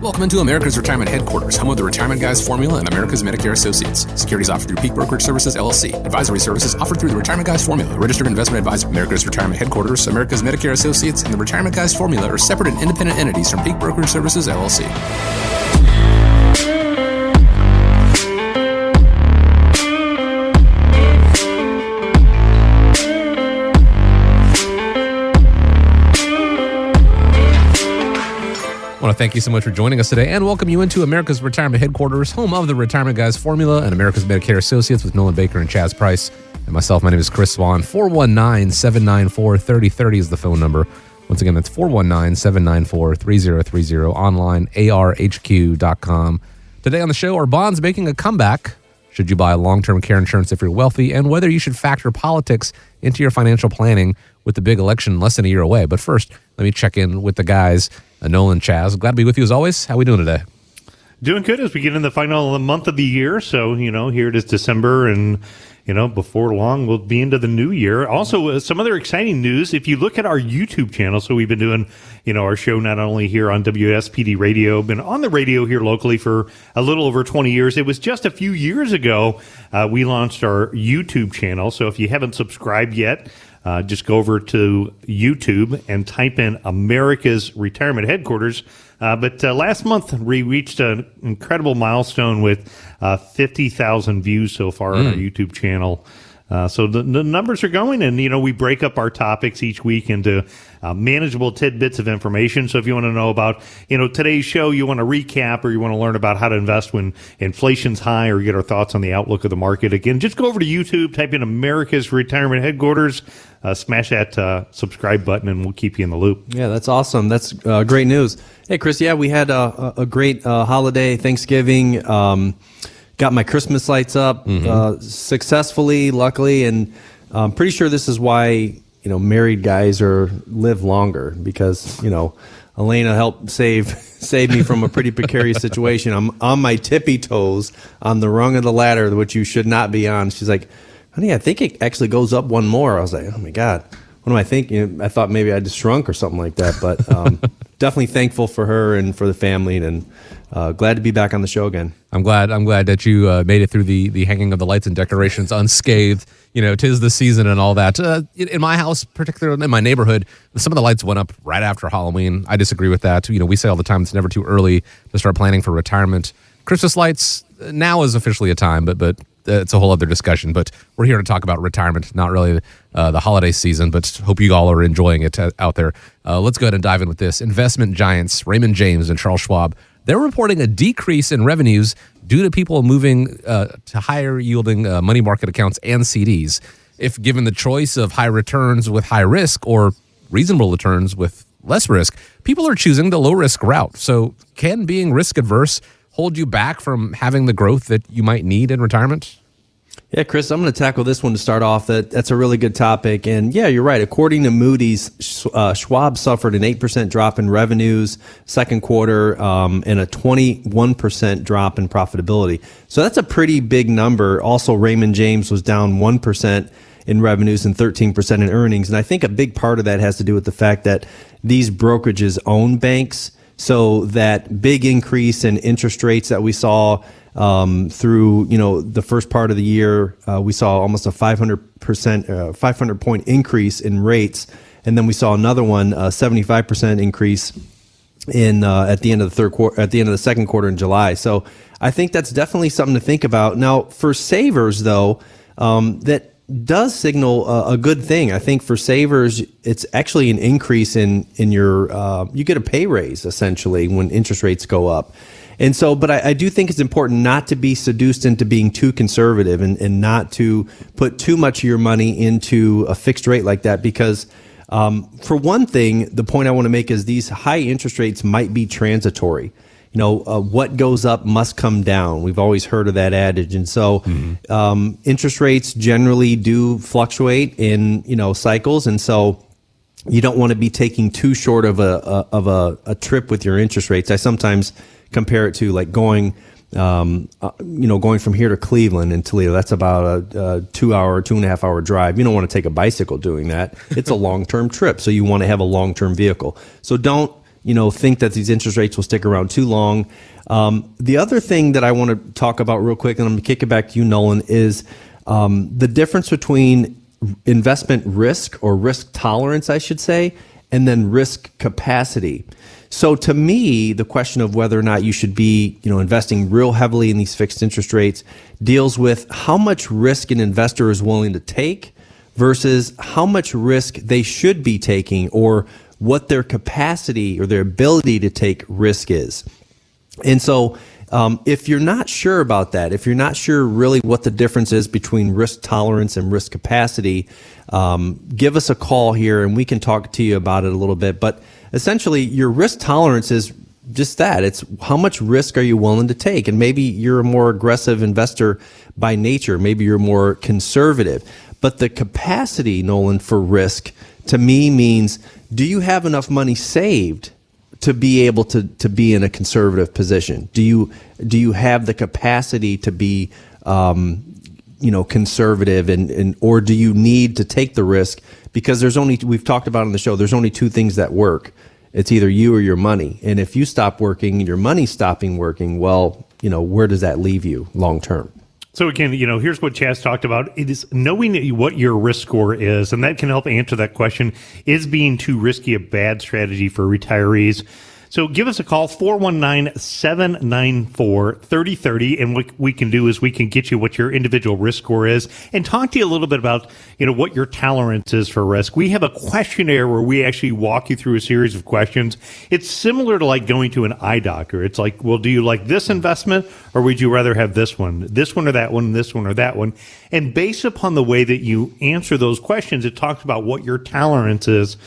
Welcome into America's Retirement Headquarters, home of the Retirement Guys Formula and America's Medicare Associates. Securities offered through Peak Brokerage Services, LLC. Advisory services offered through the Retirement Guys Formula. Registered investment advisor. America's Retirement Headquarters, America's Medicare Associates, and the Retirement Guys Formula are separate and independent entities from Peak Brokerage Services, LLC. I want to thank you so much for joining us today and welcome you into America's Retirement Headquarters, home of the Retirement Guys Formula and America's Medicare Associates with Nolan Baker and Chaz Price. And myself, my name is Chris Swan. 419-794-3030 is the phone number. Once again, that's 419-794-3030, online, arhq.com. Today on the show, are bonds making a comeback? Should you buy long-term care insurance if you're wealthy? And whether you should factor politics into your financial planning with the big election less than a year away. But first, let me check in with the guys, Nolan, Chaz. Glad to be with you as always. How are we doing today? Doing good as we get in the final month of the year. So, here it is December and, before long, we'll be into the new year. Also, some other exciting news. If you look at our YouTube channel, so we've been doing, our show not only here on WSPD Radio, been on the radio here locally for a little over 20 years. It was just a few years ago we launched our YouTube channel. So if you haven't subscribed yet, just go over to YouTube and type in America's Retirement Headquarters. But last month, we reached an incredible milestone with 50,000 views so far on our YouTube channel. So the numbers are going, and, we break up our topics each week into manageable tidbits of information. So if you want to know about, today's show, you want to recap, or you want to learn about how to invest when inflation's high, or get our thoughts on the outlook of the market, again, just go over to YouTube, type in America's Retirement Headquarters, smash that subscribe button, and we'll keep you in the loop. Yeah, that's awesome. That's great news. Hey, Chris, we had a great holiday, Thanksgiving. Got my Christmas lights up successfully, luckily, and I'm pretty sure this is why married guys live longer, because Elena helped save me from a pretty precarious situation. I'm on my tippy toes on the rung of the ladder, which you should not be on. She's like, honey, I think it actually goes up one more. I was like, oh my God, what am I thinking? I thought maybe I just shrunk or something like that, but definitely thankful for her and for the family, and glad to be back on the show again. I'm glad that you made it through the hanging of the lights and decorations unscathed. 'Tis the season and all that. In my house, particularly in my neighborhood, some of the lights went up right after Halloween. I disagree with that. We say all the time it's never too early to start planning for retirement. Christmas lights, now is officially a time, but it's a whole other discussion. But we're here to talk about retirement, not really the holiday season, but hope you all are enjoying it out there. Let's go ahead and dive in with this. Investment giants Raymond James and Charles Schwab, they're reporting a decrease in revenues due to people moving to higher yielding money market accounts and CDs. If given the choice of high returns with high risk or reasonable returns with less risk, people are choosing the low risk route. So can being risk adverse hold you back from having the growth that you might need in retirement? Yeah, Chris, I'm going to tackle this one to start off. That's a really good topic. And yeah, you're right. According to Moody's, Schwab suffered an 8% drop in revenues second quarter and a 21% drop in profitability. So that's a pretty big number. Also, Raymond James was down 1% in revenues and 13% in earnings. And I think a big part of that has to do with the fact that these brokerages own banks. So that big increase in interest rates that we saw through the first part of the year, we saw almost a 500 point increase in rates, and then we saw another one, a 75% increase in at the end of the second quarter in July. So I think that's definitely something to think about. Now for savers, though, that does signal a good thing. I think for savers, it's actually an increase in your you get a pay raise essentially when interest rates go up. And so, but I do think it's important not to be seduced into being too conservative and not to put too much of your money into a fixed rate like that, because for one thing, the point I want to make is these high interest rates might be transitory. What goes up must come down. We've always heard of that adage. And so interest rates generally do fluctuate in, cycles. And so you don't want to be taking too short of a trip with your interest rates. I sometimes compare it to like going from here to Cleveland and Toledo. That's about a 2.5 hour drive. You don't want to take a bicycle doing that. It's a long-term trip. So you want to have a long-term vehicle. So don't, think that these interest rates will stick around too long. The other thing that I want to talk about real quick, and I'm going to kick it back to you, Nolan, is the difference between investment risk or risk tolerance, I should say, and then risk capacity. So to me, the question of whether or not you should be, investing real heavily in these fixed interest rates deals with how much risk an investor is willing to take versus how much risk they should be taking, or what their capacity or their ability to take risk is. And so if you're not sure about that, if you're not sure really what the difference is between risk tolerance and risk capacity, give us a call here and we can talk to you about it a little bit. But essentially, your risk tolerance is just that. It's how much risk are you willing to take? And maybe you're a more aggressive investor by nature. Maybe you're more conservative. But the capacity, Nolan, for risk to me means, do you have enough money saved to be able to be in a conservative position? Do you have the capacity to be conservative, and or do you need to take the risk? Because we've talked about on the show, there's only two things that work. It's either you or your money. And if you stop working and your money's stopping working, well, where does that leave you long term? So again, here's what Chaz talked about. It is knowing what your risk score is, and that can help answer that question. Is being too risky a bad strategy for retirees? So give us a call, 419-794-3030, and what we can do is we can get you what your individual risk score is and talk to you a little bit about, what your tolerance is for risk. We have a questionnaire where we actually walk you through a series of questions. It's similar to like going to an eye doctor. It's like, well, do you like this investment, or would you rather have this one or that one, this one or that one? And based upon the way that you answer those questions, it talks about what your tolerance is,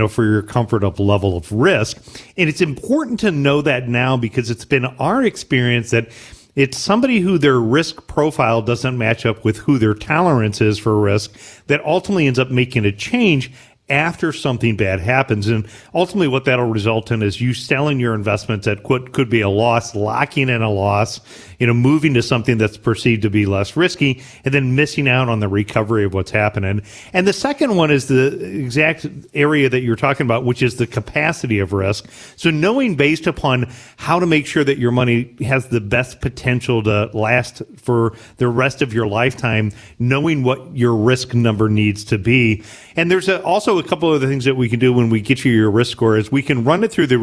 for your comfort of level of risk. And it's important to know that now, because it's been our experience that it's somebody who their risk profile doesn't match up with who their tolerance is for risk that ultimately ends up making a change after something bad happens. And ultimately what that'll result in is you selling your investments at what could be a loss, locking in a loss, moving to something that's perceived to be less risky, and then missing out on the recovery of what's happening. And the second one is the exact area that you're talking about, which is the capacity of risk. So knowing based upon how to make sure that your money has the best potential to last for the rest of your lifetime, knowing what your risk number needs to be. And there's also a couple of the things that we can do when we get you your risk score is we can run it through the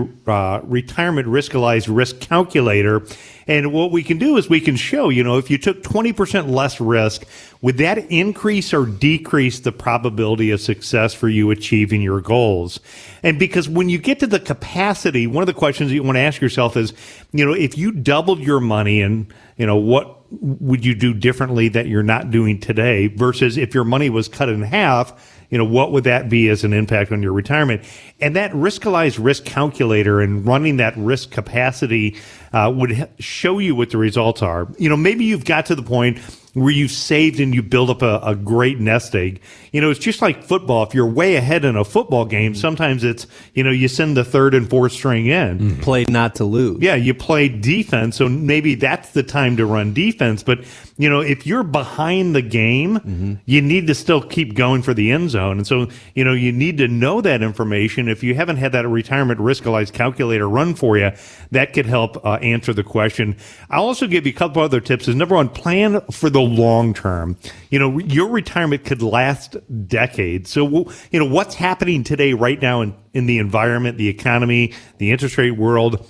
retirement riskalyzed risk calculator. And what we can do is we can show, if you took 20% less risk, would that increase or decrease the probability of success for you achieving your goals? And because when you get to the capacity, one of the questions that you want to ask yourself is, if you doubled your money and, what would you do differently that you're not doing today versus if your money was cut in half, what would that be as an impact on your retirement? And that riskalyzed risk calculator and running that risk capacity would show you what the results are. Maybe you've got to the point where you've saved and you build up a great nest egg. It's just like football. If you're way ahead in a football game, sometimes it's, you send the third and fourth string in. Play not to lose. Yeah, you play defense, so maybe that's the time to run defense. But, if you're behind the game, you need to still keep going for the end zone. And so, you need to know that information. If you haven't had that retirement riskalyzed calculator run for you, that could help answer the question. I'll also give you a couple other tips. Is number one, plan for the long term. Your retirement could last decades. So, what's happening today right now in the environment, the economy, the interest rate world?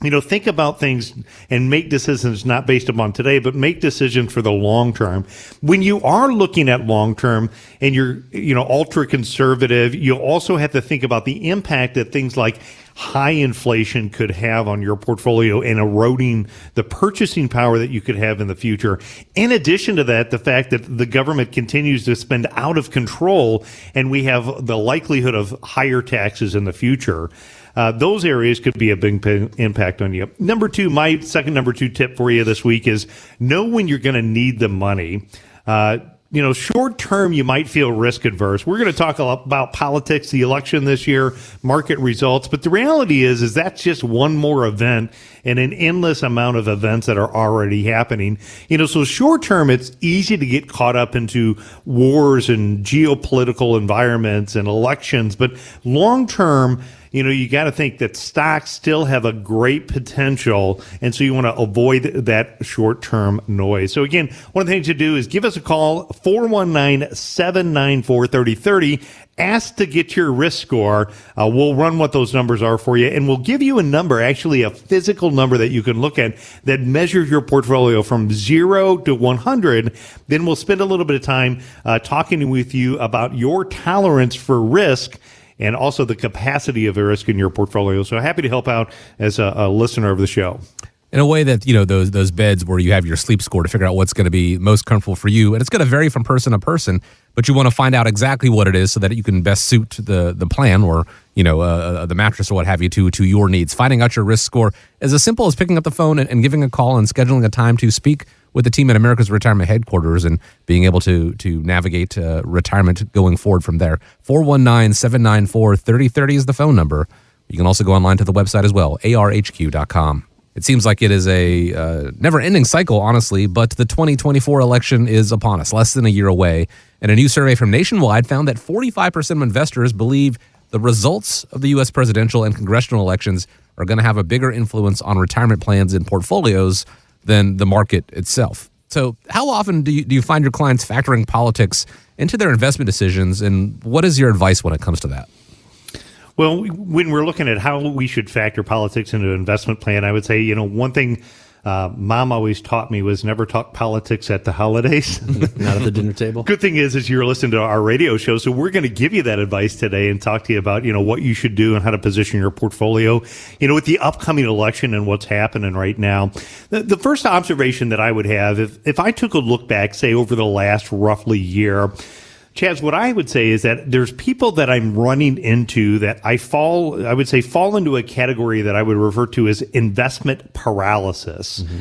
Think about things and make decisions not based upon today, but make decisions for the long term. When you are looking at long term and you're, ultra conservative, you also have to think about the impact that things like high inflation could have on your portfolio and eroding the purchasing power that you could have in the future. In addition to that, the fact that the government continues to spend out of control and we have the likelihood of higher taxes in the future. Those areas could be a big impact on you. Number two, my number two tip for you this week is know when you're going to need the money. Short term, you might feel risk adverse. We're going to talk about politics, the election this year, market results. But the reality is that's just one more event in an endless amount of events that are already happening. So short term, it's easy to get caught up into wars and geopolitical environments and elections. But long term, you got to think that stocks still have a great potential. And so you want to avoid that short-term noise. So again, one of the things to do is give us a call, 419-794-3030. Ask to get your risk score. We'll run what those numbers are for you, and we'll give you a number, actually a physical number that you can look at that measures your portfolio from 0 to 100. Then we'll spend a little bit of time talking with you about your tolerance for risk and also the capacity of the risk in your portfolio. So happy to help out as a listener of the show. In a way that, those beds where you have your sleep score to figure out what's going to be most comfortable for you. And it's going to vary from person to person, but you want to find out exactly what it is so that you can best suit the plan or, the mattress or what have you to your needs. Finding out your risk score is as simple as picking up the phone and giving a call and scheduling a time to speak with the team at America's Retirement Headquarters and being able to navigate retirement going forward from there. 419-794-3030 is the phone number. You can also go online to the website as well, arhq.com. It seems like it is a never-ending cycle, honestly, but the 2024 election is upon us, less than a year away. And a new survey from Nationwide found that 45% of investors believe the results of the U.S. presidential and congressional elections are going to have a bigger influence on retirement plans and portfolios than the market itself. So how often do you find your clients factoring politics into their investment decisions, and what is your advice when it comes to that? Well, when we're looking at how we should factor politics into an investment plan, I would say, one thing Mom always taught me was never talk politics at the holidays. Not at the dinner table. Good thing is you're listening to our radio show, so we're going to give you that advice today and talk to you about, what you should do and how to position your portfolio, with the upcoming election and what's happening right now. The first observation that I would have, if I took a look back, say, over the last roughly year, Chaz, what I would say is that there's people that I'm running into that I fall into a category that I would refer to as investment paralysis. Mm-hmm.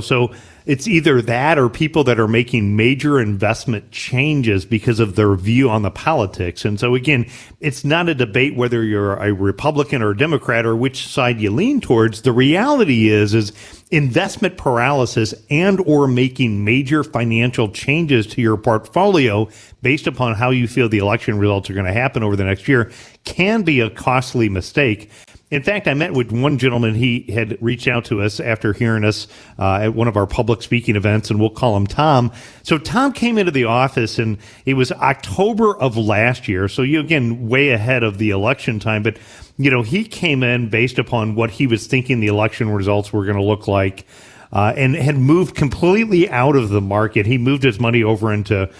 So it's either that or people that are making major investment changes because of their view on the politics. And so again, it's not a debate whether you're a Republican or a Democrat or which side you lean towards. The reality is investment paralysis and or making major financial changes to your portfolio based upon how you feel the election results are going to happen over the next year can be a costly mistake. In fact, I met with one gentleman. He had reached out to us after hearing us at one of our public speaking events, and we'll call him Tom. So Tom came into the office, and it was October of last year. So again, way ahead of the election time. But, he came in based upon what he was thinking the election results were going to look like. And had moved completely out of the market. He moved his money over into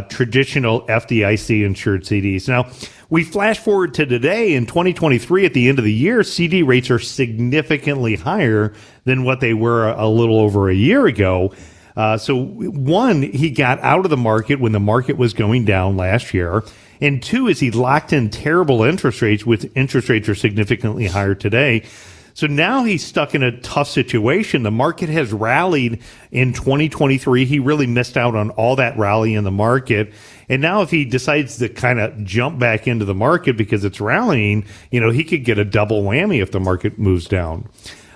traditional FDIC insured CDs. Now, we flash forward to today in 2023 at the end of the year, CD rates are significantly higher than what they were a little over a year ago. So one, he got out of the market when the market was going down last year. And two is he locked in terrible interest rates, with interest rates are significantly higher today. So now he's stuck in a tough situation. The market has rallied in 2023. He really missed out on all that rally in the market. And now if he decides to kind of jump back into the market because it's rallying, he could get a double whammy if the market moves down.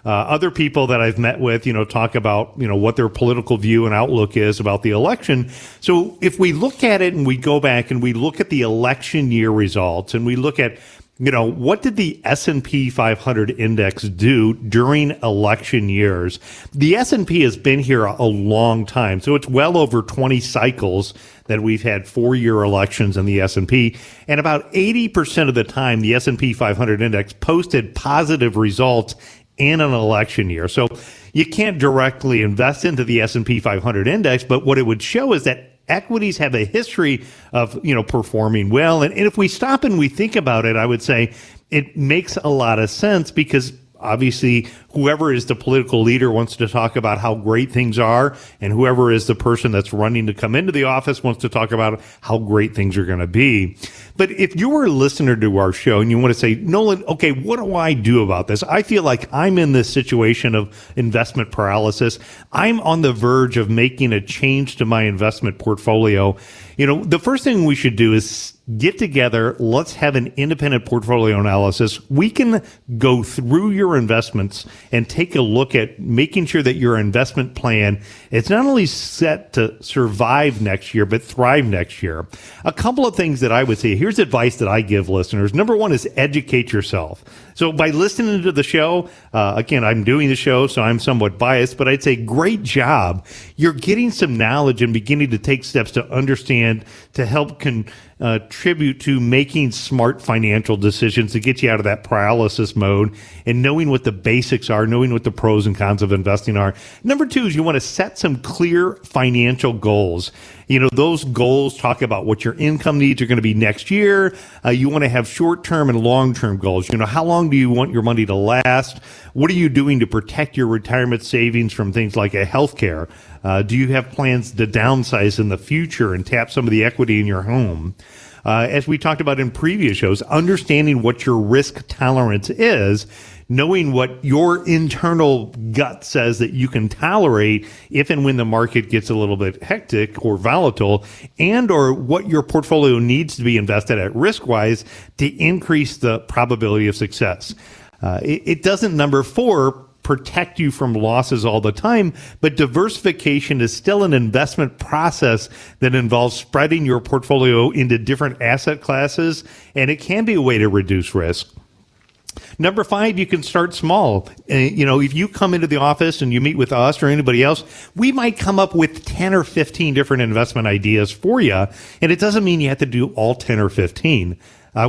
Other people that I've met with, talk about, what their political view and outlook is about the election. So if we look at it and we go back and we look at the election year results and we look at what did the S&P 500 index do during election years? The S&P has been here a long time, so it's well over 20 cycles that we've had 4-year elections in the S&P, and about 80% of the time, the S&P 500 index posted positive results in an election year. So you can't directly invest into the S&P 500 index, but what it would show is that equities have a history of, performing well. And if we stop and we think about it, I would say it makes a lot of sense because obviously whoever is the political leader wants to talk about how great things are, and whoever is the person that's running to come into the office wants to talk about how great things are going to be. But if you were a listener to our show and you want to say, Nolan, okay, what do I do about this? I feel like I'm in this situation of investment paralysis. I'm on the verge of making a change to my investment portfolio. The first thing we should do is get together. Let's have an independent portfolio analysis. We can go through your investments and take a look at making sure that your investment plan is not only set to survive next year, but thrive next year. A couple of things that I would say. Here's here's advice that I give listeners. Number one is educate yourself. So by listening to the show, again, I'm doing the show, so I'm somewhat biased, but I'd say great job. You're getting some knowledge and beginning to take steps to understand, to help contribute to making smart financial decisions to get you out of that paralysis mode and knowing what the basics are, knowing what the pros and cons of investing are. Number two is you want to set some clear financial goals. You know, those goals talk about what your income needs are going to be next year. You want to have short-term and long-term goals. You know, how long do you want your money to last? What are you doing to protect your retirement savings from things like a healthcare? Do you have plans to downsize in the future and tap some of the equity in your home? As we talked about in previous shows, understanding what your risk tolerance is, knowing what your internal gut says that you can tolerate if and when the market gets a little bit hectic or volatile, and or what your portfolio needs to be invested at risk-wise to increase the probability of success. It doesn't, number four, protect you from losses all the time, but diversification is still an investment process that involves spreading your portfolio into different asset classes, and it can be a way to reduce risk. Number five, you can start small. You know, if you come into the office and you meet with us or anybody else, we might come up with 10 or 15 different investment ideas for you, and it doesn't mean you have to do all 10 or 15.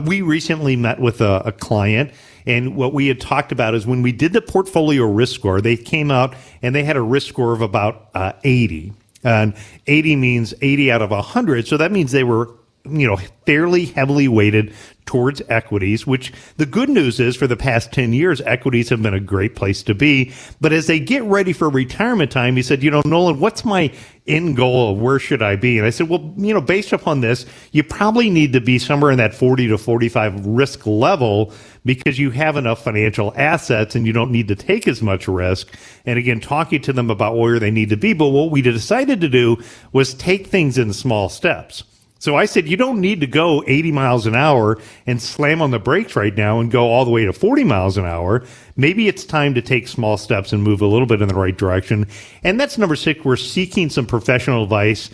We recently met with a client, and what we had talked about is when we did the portfolio risk score, they came out and they had a risk score of about 80. And 80 means 80 out of 100, so that means they were, you know, fairly heavily weighted towards equities, which the good news is for the past 10 years, equities have been a great place to be. But as they get ready for retirement time, he said, you know, Nolan, what's my end goal of where should I be? And I said, well, you know, based upon this, you probably need to be somewhere in that 40 to 45 risk level because you have enough financial assets and you don't need to take as much risk. And again, talking to them about where they need to be. But what we decided to do was take things in small steps. So I said, you don't need to go 80 miles an hour and slam on the brakes right now and go all the way to 40 miles an hour. Maybe it's time to take small steps and move a little bit in the right direction. And that's number six, where seeking some professional advice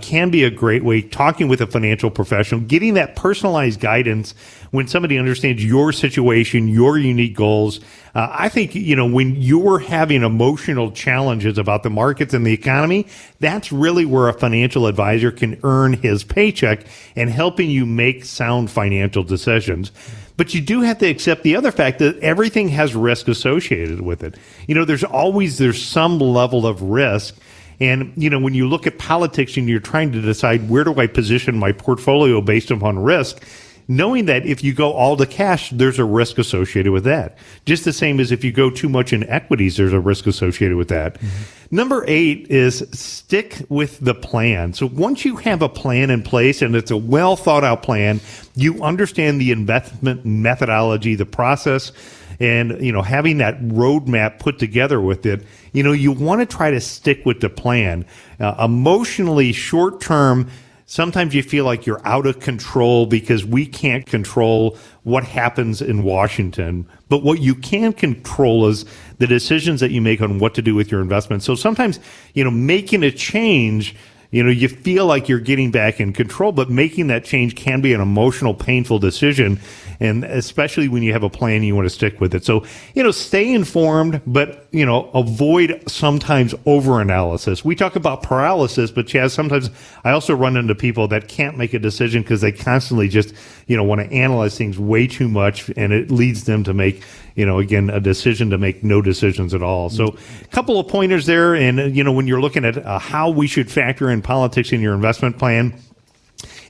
can be a great way, talking with a financial professional, getting that personalized guidance when somebody understands your situation, your unique goals. I think, you know, when you're having emotional challenges about the markets and the economy, that's really where a financial advisor can earn his paycheck and helping you make sound financial decisions. But you do have to accept the other fact that everything has risk associated with it. You know, there's some level of risk. And, you know, when you look at politics and you're trying to decide where do I position my portfolio based upon risk, knowing that if you go all to cash, there's a risk associated with that. Just the same as if you go too much in equities, there's a risk associated with that. Mm-hmm. Number 8 is stick with the plan. So once you have a plan in place and it's a well thought out plan, you understand the investment methodology, the process, and, you know, having that roadmap put together with it, you know, you want to try to stick with the plan. Emotionally short term, sometimes you feel like you're out of control because we can't control what happens in Washington. But what you can control is the decisions that you make on what to do with your investments. So sometimes, you know, making a change, you know, you feel like you're getting back in control, but making that change can be an emotional, painful decision. And especially when you have a plan, you want to stick with it. So, you know, stay informed, but, you know, avoid sometimes over-analysis. We talk about paralysis, but Chaz, sometimes I also run into people that can't make a decision because they constantly just, you know, want to analyze things way too much, and it leads them to make, you know, again, a decision to make no decisions at all. So a couple of pointers there. And, you know, when you're looking at how we should factor in politics in your investment plan,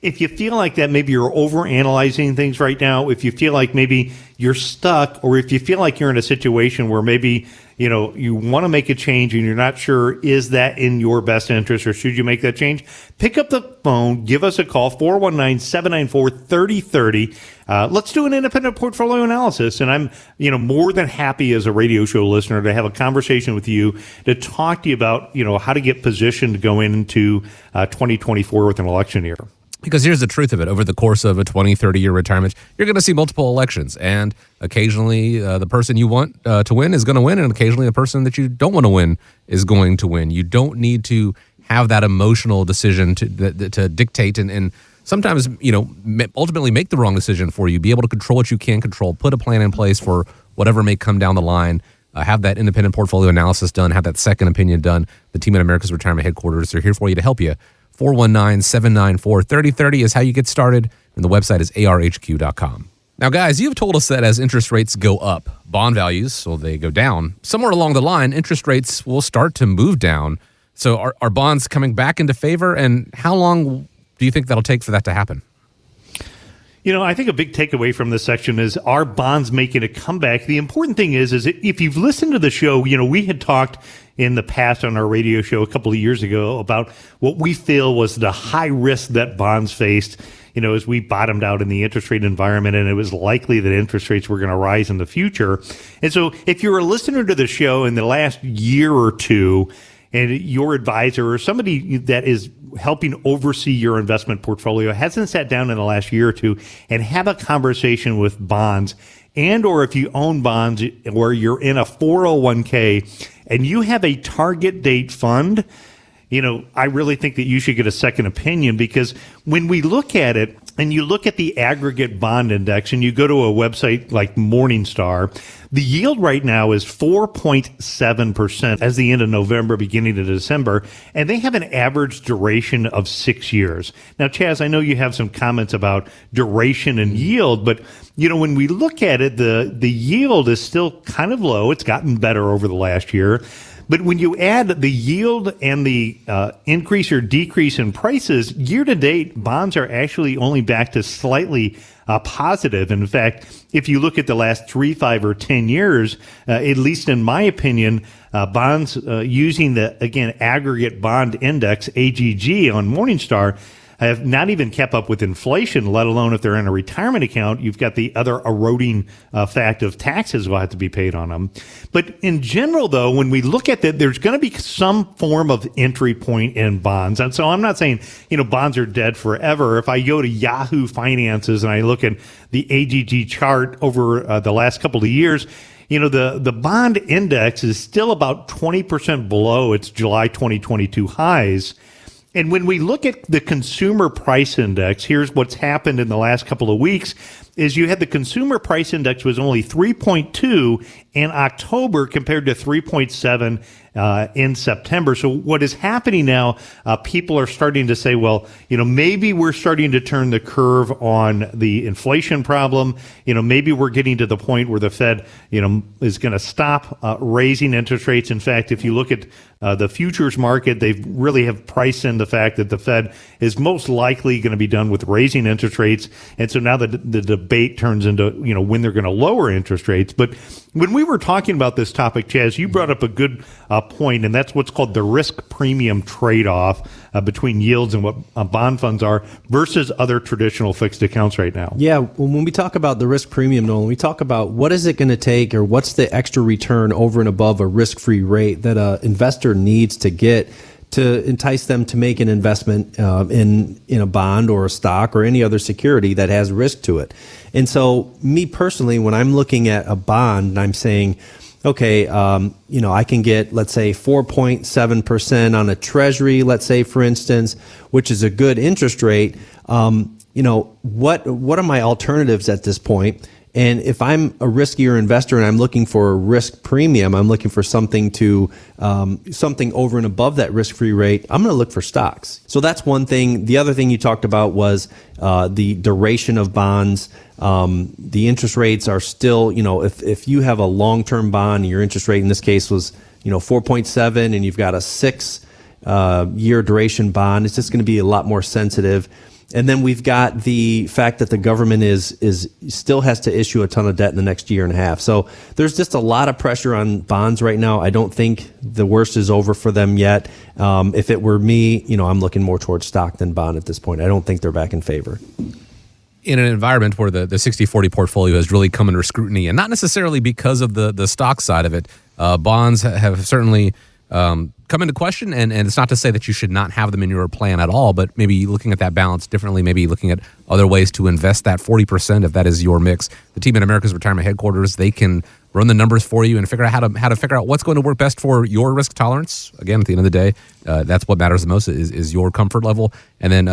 if you feel like that maybe you're overanalyzing things right now, if you feel like maybe you're stuck, or if you feel like you're in a situation where maybe, you know, you want to make a change and you're not sure, is that in your best interest or should you make that change? Pick up the phone, give us a call, 419-794-3030. Let's do an independent portfolio analysis. And I'm, you know, more than happy as a radio show listener to have a conversation with you to talk to you about, you know, how to get positioned to go into 2024 with an election year. Because here's the truth of it. Over the course of a 20, 30-year retirement, you're going to see multiple elections. And occasionally the person you want to win is going to win, and occasionally the person that you don't want to win is going to win. You don't need to have that emotional decision to dictate and sometimes, ultimately make the wrong decision for you, be able to control what you can control, put a plan in place for whatever may come down the line, have that independent portfolio analysis done, have that second opinion done. The team at America's Retirement Headquarters are here for you to help you. 419-794-3030 is how you get started, and the website is arhq.com. Now, guys, you've told us that as interest rates go up, bond values, well, they go down. Somewhere along the line, interest rates will start to move down. So are bonds coming back into favor, and how long do you think that'll take for that to happen? I think a big takeaway from this section is, are bonds making a comeback? The important thing is if you've listened to the show, we had talked in the past on our radio show a couple of years ago about what we feel was the high risk that bonds faced, as we bottomed out in the interest rate environment, and it was likely that interest rates were going to rise in the future. And so if you're a listener to the show in the last year or two, and your advisor or somebody that is helping oversee your investment portfolio hasn't sat down in the last year or two and have a conversation with bonds, and or if you own bonds or you're in a 401k and you have a target date fund, I really think that you should get a second opinion, because when we look at it and you look at the aggregate bond index and you go to a website like Morningstar, the yield right now is 4.7% as the end of November, beginning of December, and they have an average duration of 6 years. Now, Chaz, I know you have some comments about duration and yield, but when we look at it, the yield is still kind of low. It's gotten better over the last year. But when you add the yield and the increase or decrease in prices, year to date, bonds are actually only back to slightly positive. In fact, if you look at the last 3, 5, or 10 years, at least in my opinion, bonds using the, again, aggregate bond index, AGG, on Morningstar, have not even kept up with inflation, let alone if they're in a retirement account, you've got the other eroding fact of taxes will have to be paid on them. But in general, though, when we look at that, there's going to be some form of entry point in bonds. And so I'm not saying, bonds are dead forever. If I go to Yahoo Finances and I look at the AGG chart over the last couple of years, the bond index is still about 20% below its July 2022 highs. And when we look at the consumer price index, here's what's happened in the last couple of weeks, is you had the consumer price index was only 3.2 in October compared to 3.7 in September. So what is happening now, people are starting to say, well, maybe we're starting to turn the curve on the inflation problem. Maybe we're getting to the point where the Fed, is going to stop raising interest rates. In fact, if you look at the futures market, they really have priced in the fact that the Fed is most likely going to be done with raising interest rates. And so now the debate turns into, when they're going to lower interest rates. But when we were talking about this topic, Chaz, you brought up a good point, and that's what's called the risk premium trade-off between yields and what bond funds are versus other traditional fixed accounts right now. Yeah, when we talk about the risk premium, Nolan, we talk about what is it going to take, or what's the extra return over and above a risk-free rate that an investor needs to get to entice them to make an investment in a bond or a stock or any other security that has risk to it. And so me personally, when I'm looking at a bond and I'm saying, okay, I can get, let's say, 4.7% on a treasury, let's say, for instance, which is a good interest rate. What are my alternatives at this point? And if I'm a riskier investor and I'm looking for a risk premium, I'm looking for something something over and above that risk-free rate, I'm going to look for stocks. So that's one thing. The other thing you talked about was the duration of bonds. The interest rates are still, if you have a long-term bond, your interest rate in this case was, 4.7, and you've got a 6-year duration bond, it's just going to be a lot more sensitive. And then we've got the fact that the government is still has to issue a ton of debt in the next year and a half. So there's just a lot of pressure on bonds right now. I don't think the worst is over for them yet. If it were me, I'm looking more towards stock than bond at this point. I don't think they're back in favor. In an environment where the 60-40 portfolio has really come under scrutiny, and not necessarily because of the stock side of it, bonds have certainly come into question, and it's not to say that you should not have them in your plan at all, but maybe looking at that balance differently, maybe looking at other ways to invest that 40% if that is your mix. The team at America's Retirement Headquarters, they can run the numbers for you, and figure out how to figure out what's going to work best for your risk tolerance. Again, at the end of the day, that's what matters the most is your comfort level, and then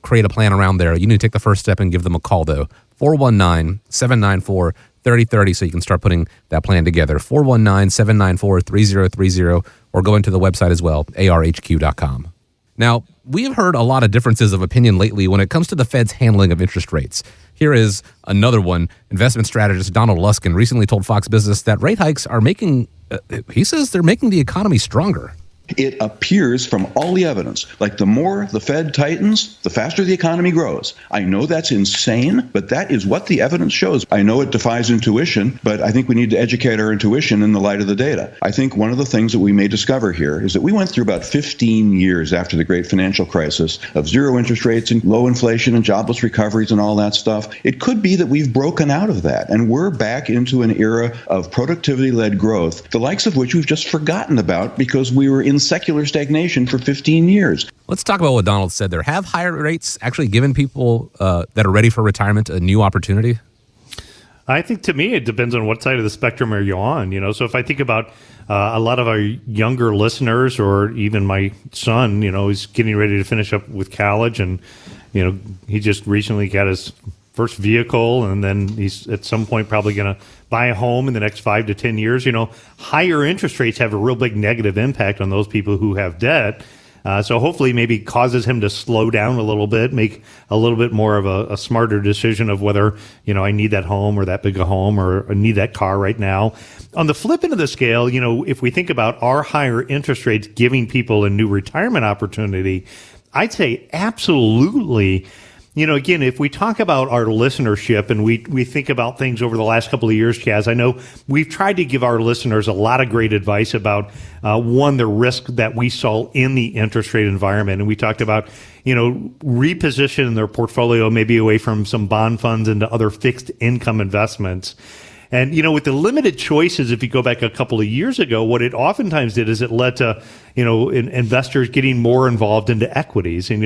create a plan around there. You need to take the first step and give them a call though. 419-794-3030 so you can start putting that plan together. 419-794-3030 or go into the website as well, arhq.com. Now, we have heard a lot of differences of opinion lately when it comes to the Fed's handling of interest rates. Here is another one. Investment strategist Donald Luskin recently told Fox Business that rate hikes are he says they're making the economy stronger. It appears from all the evidence, like the more the Fed tightens, the faster the economy grows. I know that's insane, but that is what the evidence shows. I know it defies intuition, but I think we need to educate our intuition in the light of the data. I think one of the things that we may discover here is that we went through about 15 years after the great financial crisis of zero interest rates and low inflation and jobless recoveries and all that stuff. It could be that we've broken out of that and we're back into an era of productivity-led growth, the likes of which we've just forgotten about because we were in secular stagnation for 15 years. Let's talk about what Donald said there. Have higher rates actually given people that are ready for retirement a new opportunity? I think to me, it depends on what side of the spectrum are you on. So if I think about a lot of our younger listeners, or even my son, he's getting ready to finish up with college, and he just recently got his first vehicle, and then he's at some point probably going to buy a home in the next 5 to 10 years. Higher interest rates have a real big negative impact on those people who have debt. So hopefully maybe causes him to slow down a little bit, make a little bit more of a smarter decision of whether, I need that home or that big a home or need that car right now. On the flip end of the scale, if we think about our higher interest rates giving people a new retirement opportunity, I'd say absolutely. Again, if we talk about our listenership and we think about things over the last couple of years, Chaz, I know we've tried to give our listeners a lot of great advice about, the risk that we saw in the interest rate environment. And we talked about, repositioning their portfolio maybe away from some bond funds into other fixed income investments. And, with the limited choices, if you go back a couple of years ago, what it oftentimes did is it led to, investors getting more involved into equities. And,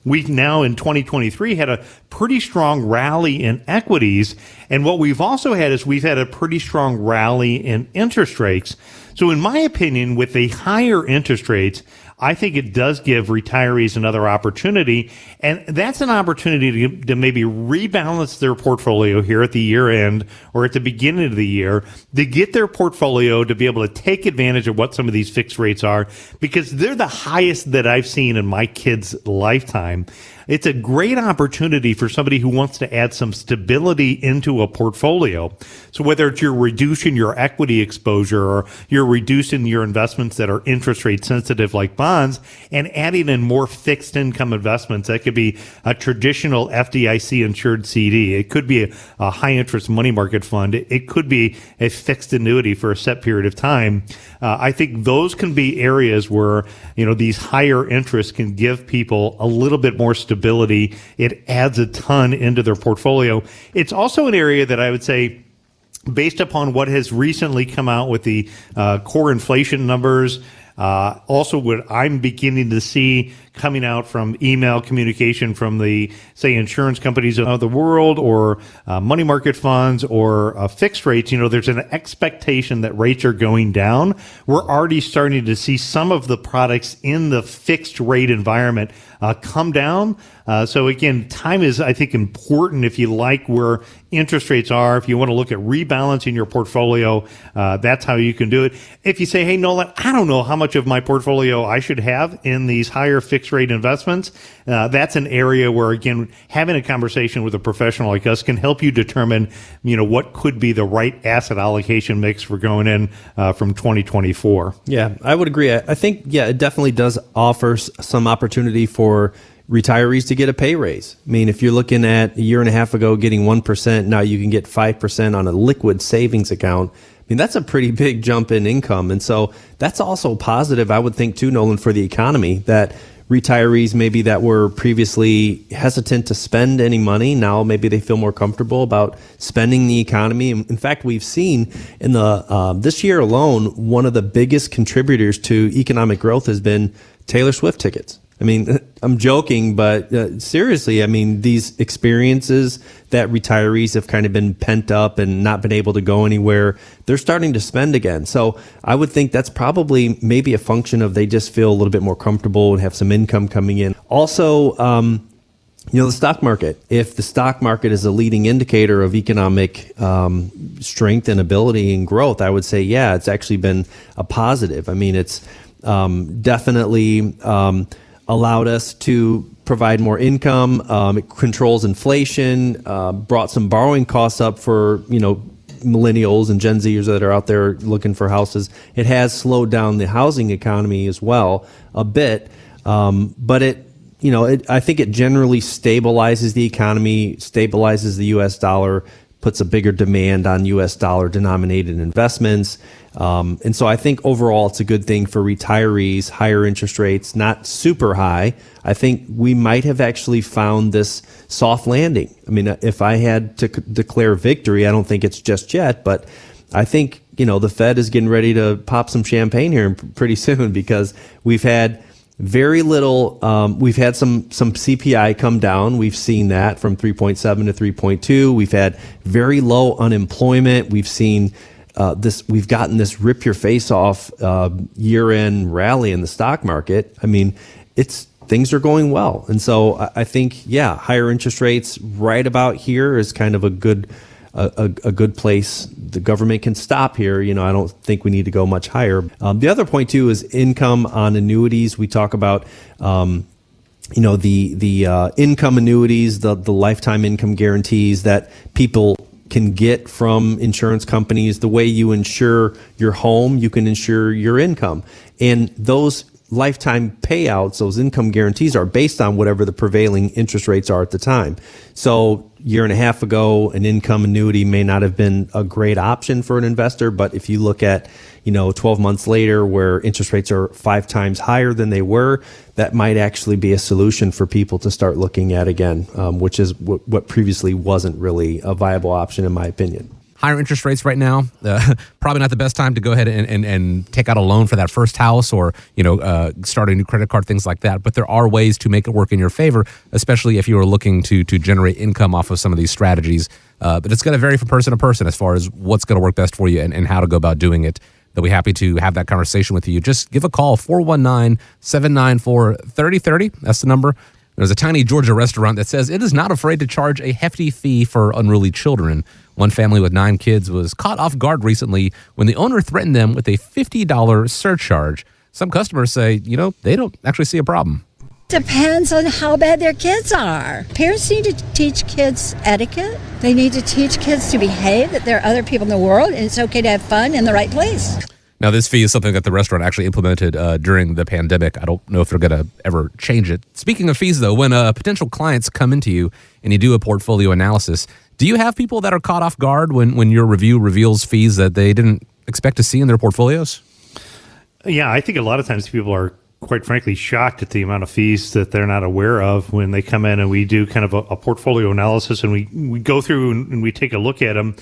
we've now in 2023 had a pretty strong rally in equities. And what we've also had is we've had a pretty strong rally in interest rates. So in my opinion, with the higher interest rates, I think it does give retirees another opportunity, and that's an opportunity to maybe rebalance their portfolio here at the year end or at the beginning of the year to get their portfolio to be able to take advantage of what some of these fixed rates are, because they're the highest that I've seen in my kids' lifetime. It's a great opportunity for somebody who wants to add some stability into a portfolio. So whether it's you're reducing your equity exposure or you're reducing your investments that are interest rate sensitive like bonds and adding in more fixed income investments, that could be a traditional FDIC insured CD. It could be a high interest money market fund. It could be a fixed annuity for a set period of time. I think those can be areas where, these higher interests can give people a little bit more stability. It adds a ton into their portfolio. It's also an area that I would say, based upon what has recently come out with the core inflation numbers, also what I'm beginning to see coming out from email communication from the, say, insurance companies of the world or money market funds or fixed rates, there's an expectation that rates are going down. We're already starting to see some of the products in the fixed rate environment come down. So again, time is, I think, important if you like where interest rates are. If you want to look at rebalancing your portfolio, that's how you can do it. If you say, hey, Nolan, I don't know how much of my portfolio I should have in these higher fixed rate investments, that's an area where, again, having a conversation with a professional like us can help you determine, what could be the right asset allocation mix for going in from 2024. Yeah, I would agree. I think, it definitely does offer some opportunity for retirees to get a pay raise. I mean, if you're looking at a year and a half ago getting 1%, now you can get 5% on a liquid savings account. I mean, that's a pretty big jump in income. And so that's also positive, I would think, too, Nolan, for the economy, that retirees maybe that were previously hesitant to spend any money, now maybe they feel more comfortable about spending the economy. In fact, we've seen in the this year alone, one of the biggest contributors to economic growth has been Taylor Swift tickets. I mean, I'm joking, but seriously, I mean, these experiences that retirees have kind of been pent up and not been able to go anywhere, they're starting to spend again. So I would think that's probably maybe a function of they just feel a little bit more comfortable and have some income coming in. Also, the stock market. If the stock market is a leading indicator of economic strength and ability and growth, I would say, yeah, it's actually been a positive. I mean, it's definitely allowed us to provide more income. It controls inflation, brought some borrowing costs up for, millennials and Gen Zers that are out there looking for houses. It has slowed down the housing economy as well a bit, but I think it generally stabilizes the economy, stabilizes the U.S. dollar, puts a bigger demand on U.S. dollar denominated investments. And so I think overall it's a good thing for retirees, higher interest rates, not super high. I think we might have actually found this soft landing. I mean, if I had to declare victory, I don't think it's just yet, but I think, the Fed is getting ready to pop some champagne here pretty soon because we've had very little. We've had some CPI come down. We've seen that from 3.7 to 3.2. We've had very low unemployment. We've seen We've gotten this rip your face off year-end rally in the stock market. I mean, things are going well, and so I think higher interest rates right about here is kind of a good place. The government can stop here. I don't think we need to go much higher. The other point too is income on annuities. We talk about the income annuities, the lifetime income guarantees that people can get from insurance companies. The way you insure your home, you can insure your income, and those lifetime payouts, those income guarantees, are based on whatever the prevailing interest rates are at the time. So a year and a half ago, an income annuity may not have been a great option for an investor, but if you look at 12 months later where interest rates are 5 times higher than they were, that might actually be a solution for people to start looking at again, which is what previously wasn't really a viable option in my opinion. Higher interest rates right now, probably not the best time to go ahead and take out a loan for that first house or, start a new credit card, things like that. But there are ways to make it work in your favor, especially if you are looking to generate income off of some of these strategies. But it's going to vary from person to person as far as what's going to work best for you and how to go about doing it. They'll be happy to have that conversation with you. Just give a call, 419-794-3030. That's the number. There's a tiny Georgia restaurant that says it is not afraid to charge a hefty fee for unruly children. One family with 9 kids was caught off guard recently when the owner threatened them with a $50 surcharge. Some customers say, they don't actually see a problem. Depends on how bad their kids are. Parents need to teach kids etiquette. They need to teach kids to behave, that there are other people in the world, and it's okay to have fun in the right place. Now, this fee is something that the restaurant actually implemented during the pandemic. I don't know if they're going to ever change it. Speaking of fees, though, when potential clients come into you and you do a portfolio analysis, do you have people that are caught off guard when your review reveals fees that they didn't expect to see in their portfolios? Yeah, I think a lot of times people are, quite frankly, shocked at the amount of fees that they're not aware of when they come in and we do kind of a portfolio analysis and we go through and we take a look at them.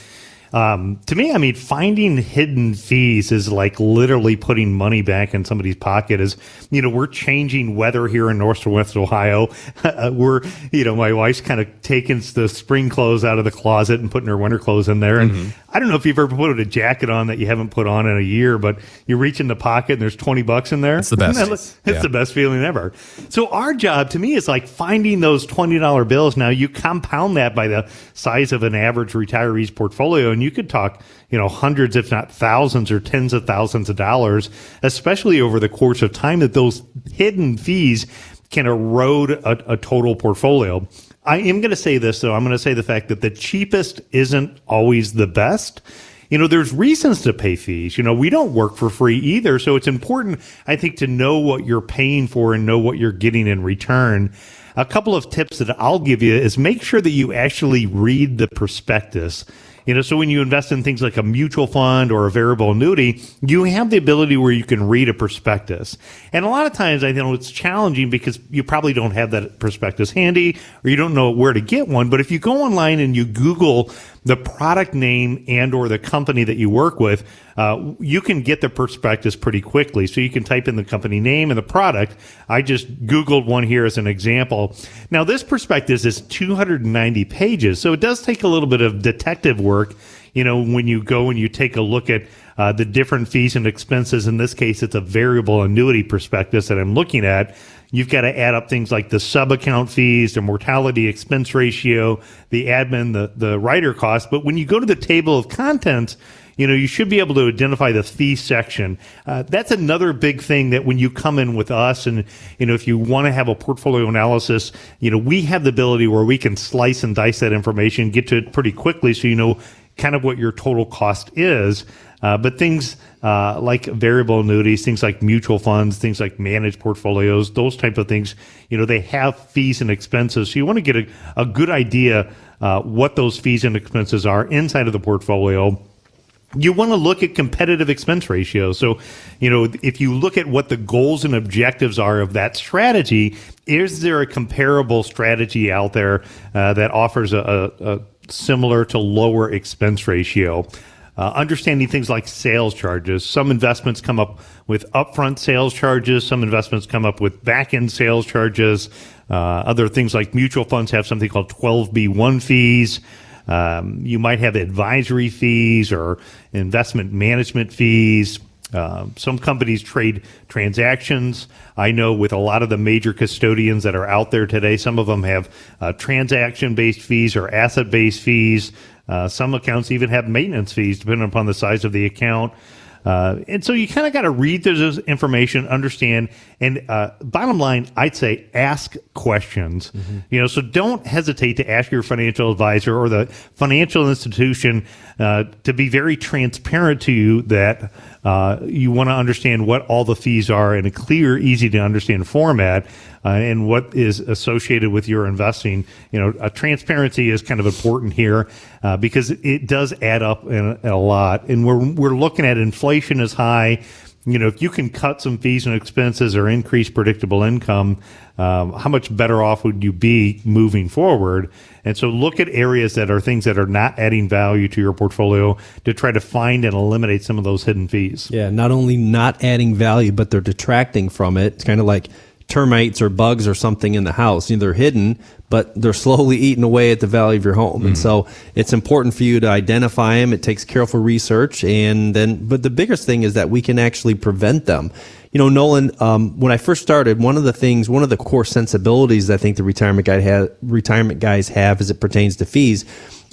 To me, finding hidden fees is like literally putting money back in somebody's pocket. We're changing weather here in Northwest Ohio. My wife's kind of taking the spring clothes out of the closet and putting her winter clothes in there. And I don't know if you've ever put a jacket on that you haven't put on in a year, but you reach in the pocket and there's $20 in there. It's the best. It's the best feeling ever. So our job, to me, is like finding those $20 bills. Now you compound that by the size of an average retiree's portfolio, and you could talk, hundreds, if not thousands or tens of thousands of dollars, especially over the course of time, that those hidden fees can erode a total portfolio. I am going to say this, though. I'm going to say the fact that the cheapest isn't always the best. There's reasons to pay fees. We don't work for free either. So it's important, I think, to know what you're paying for and know what you're getting in return. A couple of tips that I'll give you is make sure that you actually read the prospectus. So when you invest in things like a mutual fund or a variable annuity, you have the ability where you can read a prospectus. And a lot of times I know it's challenging because you probably don't have that prospectus handy or you don't know where to get one. But if you go online and you Google, the product name and or the company that you work with, you can get the prospectus pretty quickly. So you can type in the company name and the product. I just Googled one here as an example. Now, this prospectus is 290 pages, so it does take a little bit of detective work, when you go and you take a look at the different fees and expenses. In this case, it's a variable annuity prospectus that I'm looking at. You've got to add up things like the sub-account fees, the mortality expense ratio, the admin, the writer cost. But when you go to the table of contents, you should be able to identify the fee section. That's another big thing that when you come in with us and, if you want to have a portfolio analysis, we have the ability where we can slice and dice that information, get to it pretty quickly so you know kind of what your total cost is. But things like variable annuities, things like mutual funds, things like managed portfolios, those type of things, they have fees and expenses. So you want to get a good idea what those fees and expenses are inside of the portfolio. You want to look at competitive expense ratios. So, if you look at what the goals and objectives are of that strategy, is there a comparable strategy out there that offers a similar to lower expense ratio? Understanding things like sales charges. Some investments come up with upfront sales charges. Some investments come up with back-end sales charges. Other things like mutual funds have something called 12B1 fees. You might have advisory fees or investment management fees. Some companies trade transactions. I know with a lot of the major custodians that are out there today, some of them have transaction-based fees or asset-based fees. Some accounts even have maintenance fees depending upon the size of the account. And so you kind of got to read through this information, understand, and bottom line, I'd say ask questions. So don't hesitate to ask your financial advisor or the financial institution to be very transparent to you that you want to understand what all the fees are in a clear, easy to understand format. And what is associated with your investing. Transparency is kind of important here because it does add up a lot. And we're looking at inflation is high. If you can cut some fees and expenses or increase predictable income, how much better off would you be moving forward? And so look at areas that are things that are not adding value to your portfolio to try to find and eliminate some of those hidden fees. Yeah, not only not adding value, but they're detracting from it. It's kind of like termites or bugs or something in the house. They're hidden, but they're slowly eating away at the value of your home. And so it's important for you to identify them. It takes careful research. But the biggest thing is that we can actually prevent them. Nolan, when I first started, one of the core sensibilities I think the retirement guys have as it pertains to fees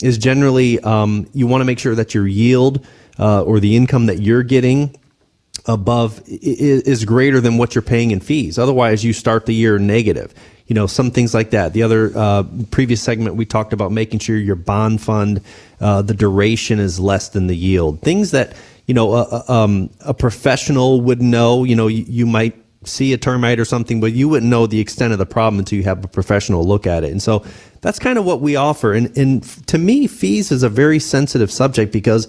is generally you want to make sure that your yield or the income that you're getting above is greater than what you're paying in fees. Otherwise, you start the year negative. Some things like that. The other previous segment, we talked about making sure your bond fund, the duration is less than the yield. Things that, a professional would know. You might see a termite or something, but you wouldn't know the extent of the problem until you have a professional look at it. And so that's kind of what we offer. And to me, fees is a very sensitive subject because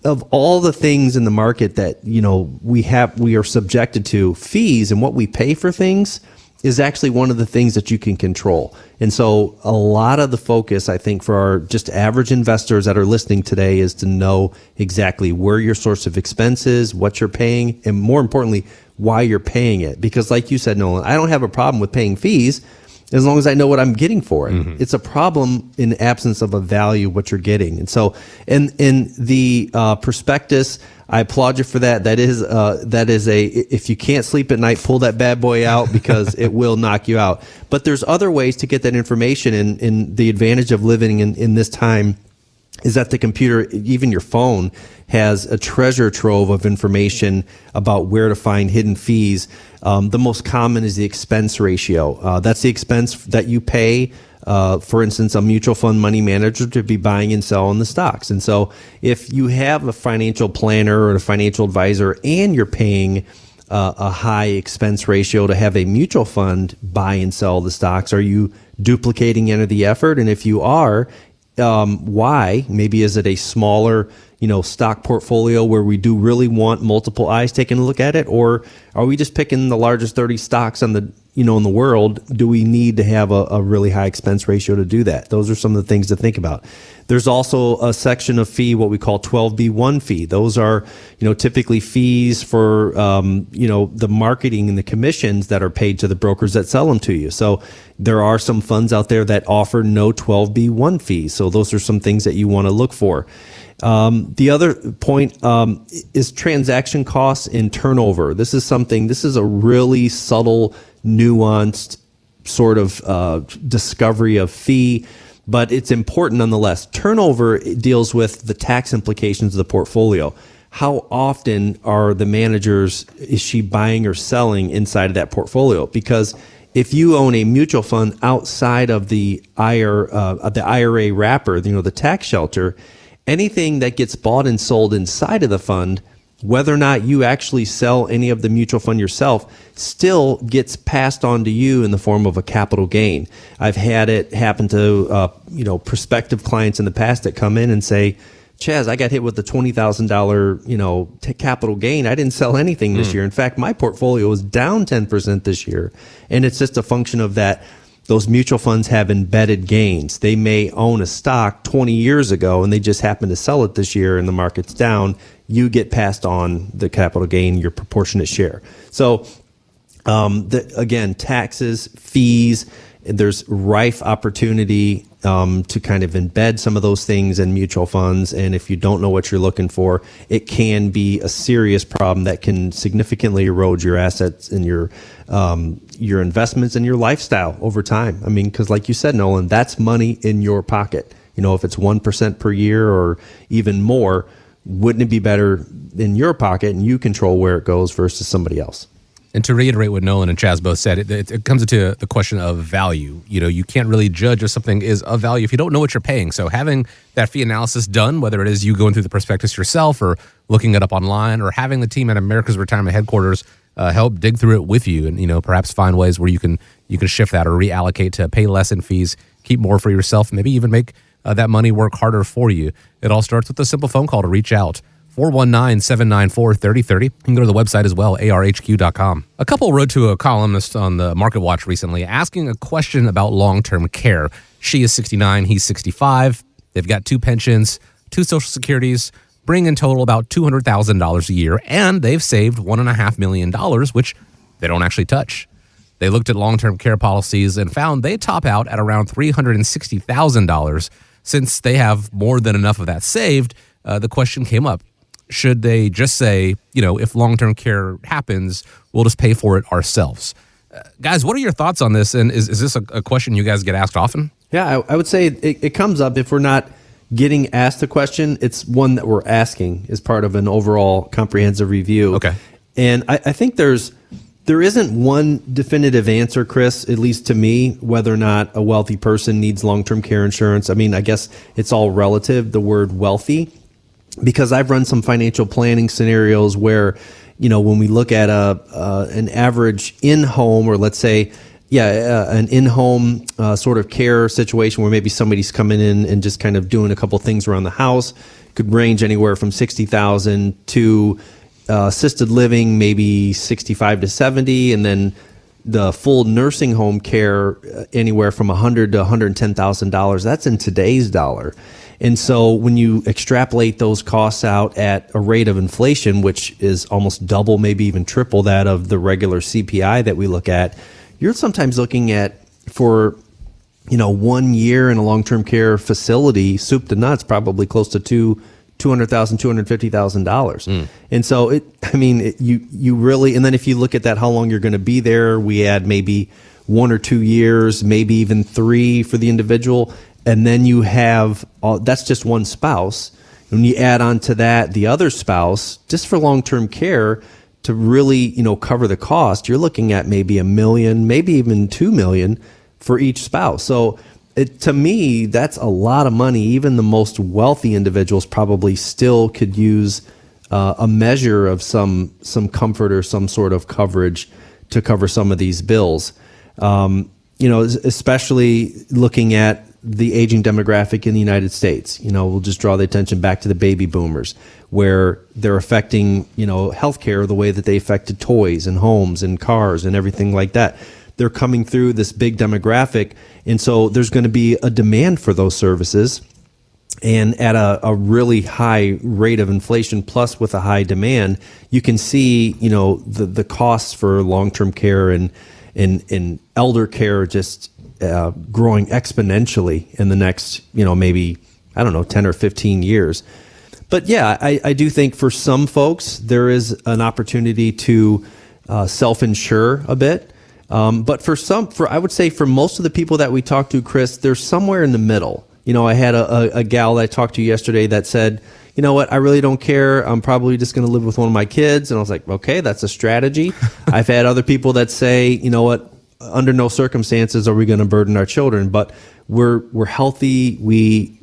of all the things in the market that, we are subjected to, fees and what we pay for things is actually one of the things that you can control. And so a lot of the focus, I think, for our just average investors that are listening today is to know exactly where your source of expense is, what you're paying, and more importantly, why you're paying it. Because like you said, Nolan, I don't have a problem with paying fees as long as I know what I'm getting for it. It's a problem in absence of a value what you're getting. And so in the prospectus, I applaud you for that. That is if you can't sleep at night, pull that bad boy out because it will knock you out. But there's other ways to get that information, and the advantage of living in this time is that the computer, even your phone, has a treasure trove of information about where to find hidden fees. The most common is the expense ratio. That's the expense that you pay, for instance, a mutual fund money manager to be buying and selling the stocks. And so if you have a financial planner or a financial advisor and you're paying a high expense ratio to have a mutual fund buy and sell the stocks, are you duplicating any of the effort? And if you are, why? Maybe is it a smaller stock portfolio where we do really want multiple eyes taking a look at it, or are we just picking the largest 30 stocks on the in the world? Do we need to have a really high expense ratio to do that? Those are some of the things to think about. There's also a section of fee, what we call 12B1 fee. Those are, typically fees for, the marketing and the commissions that are paid to the brokers that sell them to you. So there are some funds out there that offer no 12B1 fees. So those are some things that you want to look for. The other point is transaction costs and turnover. This is a really subtle, nuanced sort of discovery of fee, but it's important nonetheless. Turnover deals with the tax implications of the portfolio. How often are the managers, is she buying or selling inside of that portfolio? Because if you own a mutual fund outside of the IRA wrapper, the tax shelter, anything that gets bought and sold inside of the fund, whether or not you actually sell any of the mutual fund yourself, still gets passed on to you in the form of a capital gain. I've had it happen to prospective clients in the past that come in and say, Chaz, I got hit with a $20,000 capital gain. I didn't sell anything this year. In fact, my portfolio was down 10% this year, and it's just a function of that. Those mutual funds have embedded gains. They may own a stock 20 years ago and they just happen to sell it this year and the market's down. You get passed on the capital gain, your proportionate share. So again, taxes, fees, there's rife opportunity to kind of embed some of those things in mutual funds. And if you don't know what you're looking for, it can be a serious problem that can significantly erode your assets and your investments and your lifestyle over time. I mean, because like you said, Nolan, that's money in your pocket. If it's 1% per year or even more, wouldn't it be better in your pocket and you control where it goes versus somebody else? And to reiterate what Nolan and Chaz both said, it comes into the question of value. You can't really judge if something is of value if you don't know what you're paying. So having that fee analysis done, whether it is you going through the prospectus yourself or looking it up online or having the team at America's Retirement Headquarters help dig through it with you and, perhaps find ways where you can shift that or reallocate to pay less in fees, keep more for yourself, maybe even make that money work harder for you. It all starts with a simple phone call to reach out. 419-794-3030. You can go to the website as well, arhq.com. A couple wrote to a columnist on the Market Watch recently asking a question about long-term care. She is 69, he's 65. They've got 2 pensions, 2 Social Securities, bring in total about $200,000 a year, and they've saved $1.5 million, which they don't actually touch. They looked at long-term care policies and found they top out at around $360,000. Since they have more than enough of that saved, the question came up. Should they just say, if long-term care happens, we'll just pay for it ourselves? Guys, what are your thoughts on this? And is this a question you guys get asked often? Yeah, I would say it comes up. If we're not getting asked the question, it's one that we're asking as part of an overall comprehensive review. Okay. And I think there isn't one definitive answer, Chris, at least to me, whether or not a wealthy person needs long-term care insurance. I mean, I guess it's all relative, the word wealthy. Because I've run some financial planning scenarios where, when we look at an average in-home, or let's say, an in-home sort of care situation where maybe somebody's coming in and just kind of doing a couple things around the house, could range anywhere from $60,000 to assisted living, maybe 65 to 70, and then the full nursing home care anywhere from $100,000 to $110,000. That's in today's dollar. And so when you extrapolate those costs out at a rate of inflation, which is almost double, maybe even triple that of the regular CPI that we look at, you're sometimes looking at, for 1 year in a long-term care facility, soup to nuts, probably close to $200,000, $250,000. And so you really, and then if you look at that, how long you're going to be there, we add maybe 1 or 2 years, maybe even 3 for the individual. And then you have, that's just one spouse. When you add on to that the other spouse, just for long-term care, to really, cover the cost, you're looking at maybe $1 million, maybe even $2 million for each spouse. So to me, that's a lot of money. Even the most wealthy individuals probably still could use a measure of some comfort or some sort of coverage to cover some of these bills. Especially looking at the aging demographic in the United States. We'll just draw the attention back to the baby boomers, where they're affecting, healthcare the way that they affected toys and homes and cars and everything like that. They're coming through this big demographic, and so there's going to be a demand for those services. And at a really high rate of inflation, plus with a high demand, you can see, the costs for long-term care and elder care just growing exponentially in the next, maybe, 10 or 15 years. But yeah, I do think for some folks, there is an opportunity to self-insure a bit. But I would say for most of the people that we talk to, Chris, they're somewhere in the middle. I had a gal that I talked to yesterday that said, you know what, I really don't care. I'm probably just going to live with one of my kids. And I was like, okay, that's a strategy. I've had other people that say, you know what, under no circumstances are we going to burden our children, but we're healthy. We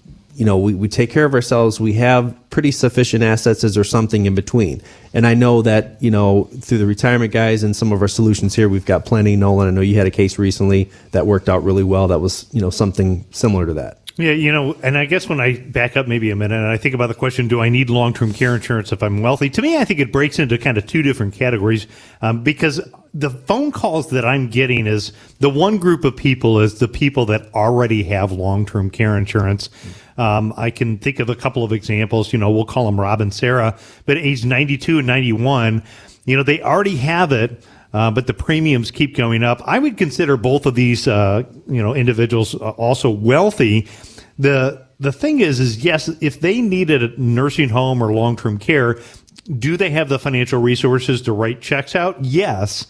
take care of ourselves. We have pretty sufficient assets. Is there something in between? And I know that, through the retirement guys and some of our solutions here, we've got plenty. Nolan, I know you had a case recently that worked out really well. That was, something similar to that. Yeah, and I guess when I back up maybe a minute and I think about the question, do I need long-term care insurance if I'm wealthy? To me, I think it breaks into kind of two different categories because the phone calls that I'm getting is the one group of people is the people that already have long-term care insurance. I can think of a couple of examples. We'll call them Rob and Sarah, but age 92 and 91, they already have it. But the premiums keep going up. I would consider both of these, individuals also wealthy. The thing is yes, if they needed a nursing home or long-term care, do they have the financial resources to write checks out? Yes.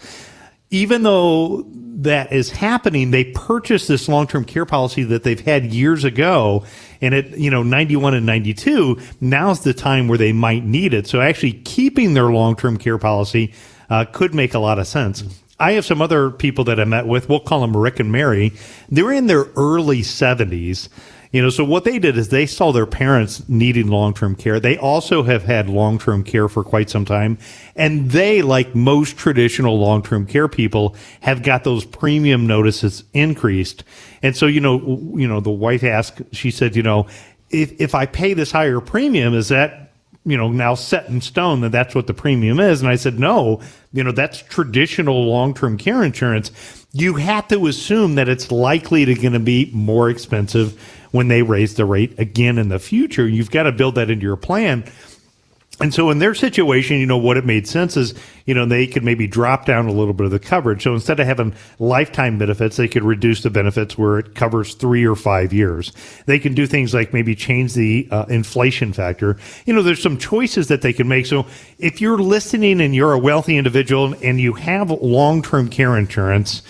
Even though that is happening, they purchased this long-term care policy that they've had years ago. And at, 91 and 92, now's the time where they might need it. So actually keeping their long-term care policy could make a lot of sense. I have some other people that I met with. We'll call them Rick and Mary. They're in their early 70s. So what they did is they saw their parents needing long-term care. They also have had long-term care for quite some time. And they, like most traditional long-term care people, have got those premium notices increased. And so, the wife asked, she said, if I pay this higher premium, is that now set in stone that that's what the premium is? And I said, no, that's traditional long-term care insurance. You have to assume that it's likely to going to be more expensive when they raise the rate again in the future. You've got to build that into your plan. And so in their situation, what it made sense is, they could maybe drop down a little bit of the coverage. So instead of having lifetime benefits, they could reduce the benefits where it covers 3 or 5 years. They can do things like maybe change the inflation factor. There's some choices that they can make. So if you're listening and you're a wealthy individual and you have long-term care insurance,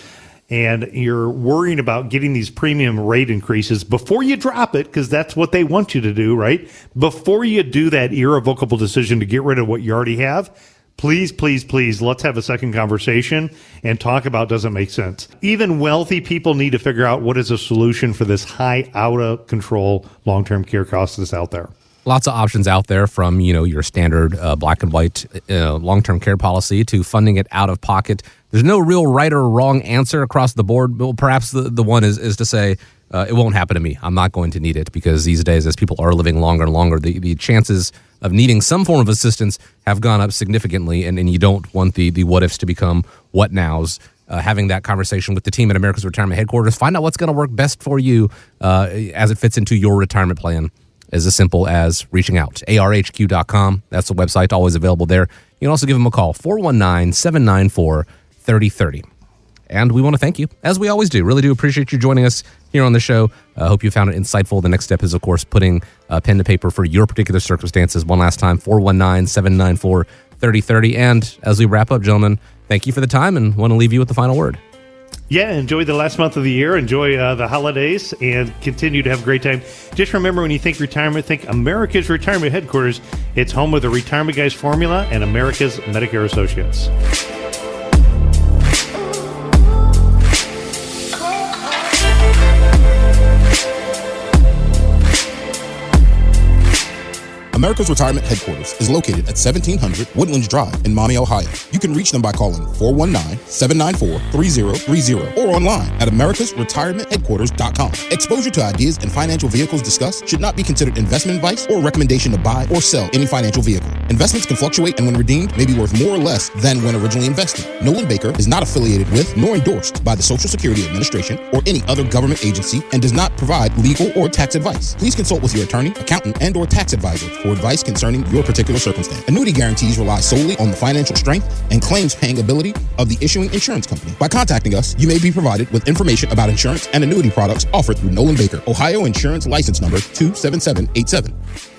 and you're worrying about getting these premium rate increases before you drop it, because that's what they want you to do, right? Before you do that irrevocable decision to get rid of what you already have, please, please, please, let's have a second conversation and talk about, does it make sense? Even wealthy people need to figure out what is a solution for this high, out of control long-term care cost that's out there. Lots of options out there, from your standard black and white long-term care policy to funding it out of pocket. There's no real right or wrong answer across the board. But perhaps the one is to say it won't happen to me. I'm not going to need it, because these days, as people are living longer and longer, the chances of needing some form of assistance have gone up significantly, and you don't want the what ifs to become what nows. Having that conversation with the team at America's Retirement Headquarters, find out what's going to work best for you as it fits into your retirement plan. As simple as reaching out. arhq.com. That's the website, always available there. You can also give them a call, 419-794-3030. And we want to thank you, as we always do. Really do appreciate you joining us here on the show. I hope you found it insightful. The next step is, of course, putting pen to paper for your particular circumstances. One last time, 419-794-3030. And as we wrap up, gentlemen, thank you for the time, and want to leave you with the final word. Yeah, enjoy the last month of the year. Enjoy the holidays and continue to have a great time. Just remember, when you think retirement, think America's Retirement Headquarters. It's home of the Retirement Guys Formula and America's Medicare Associates. America's Retirement Headquarters is located at 1700 Woodlands Drive in Maumee, Ohio. You can reach them by calling 419-794-3030 or online at americasretirementheadquarters.com. Exposure to ideas and financial vehicles discussed should not be considered investment advice or recommendation to buy or sell any financial vehicle. Investments can fluctuate and when redeemed may be worth more or less than when originally invested. Nolan Baker is not affiliated with nor endorsed by the Social Security Administration or any other government agency and does not provide legal or tax advice. Please consult with your attorney, accountant, and or tax advisor for advice concerning your particular circumstance. Annuity guarantees rely solely on the financial strength and claims paying ability of the issuing insurance company. By contacting us, you may be provided with information about insurance and annuity products offered through Nolan Baker, Ohio Insurance License Number 27787.